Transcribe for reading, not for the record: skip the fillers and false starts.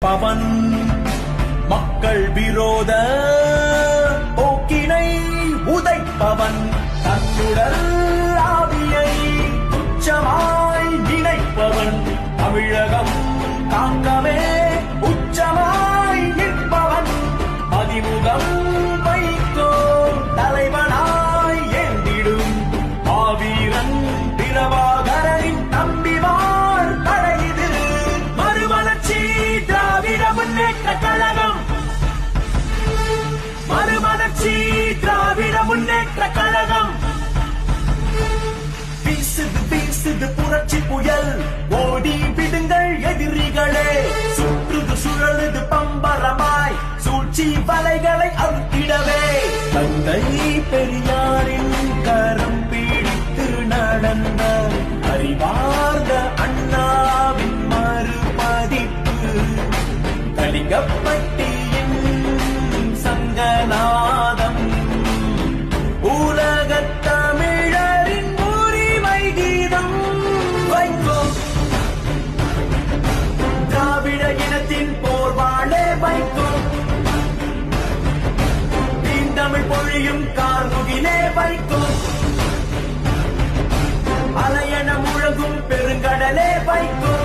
பவன் மக்கள் விரோத போக்கினை உதைப்பவன் தன்னுடல் ஆவியை துச்சமாய் நினைப்பவன் தமிழகம் காக்கவே உச்சமாய் நிற்பவன் அதிமுகம் வைக்கோ தலைவனாய் ஏந்திடும் மாவீரன் பிரபாகரனின் தம்பிமார் படையிது மறுமலர்ச்சி திராவிட முன்னேற்ற கழகம் மறுமலர்ச்சி திராவிட முன்னேற்ற கழகம் வீசுது வீசுது புரட்சி புயல் ஓடி விடுங்கள் எதிரிகளே சுற்றுது சுழலுது பம்பரமாய் சூழ்ச்சி வலைகளை அறுத்திடவே தந்தை பெரியாரின் கரம் பிடித்து நடந்த அறிவார்ந்த அண்ணாவின் மறுபதிப்பு கலிங்கப்பட்டியின் சங்கநாதம் உலகத் தமிழரின் உரிமை கீதம் வைகோ திராவிட இனத்தின் போர்வாளே வைகோ தீண்டமிழ் பொழியும் கார்முகிலே வைகோ அலையென முழங்கும் பெருங்கடலே வைகோ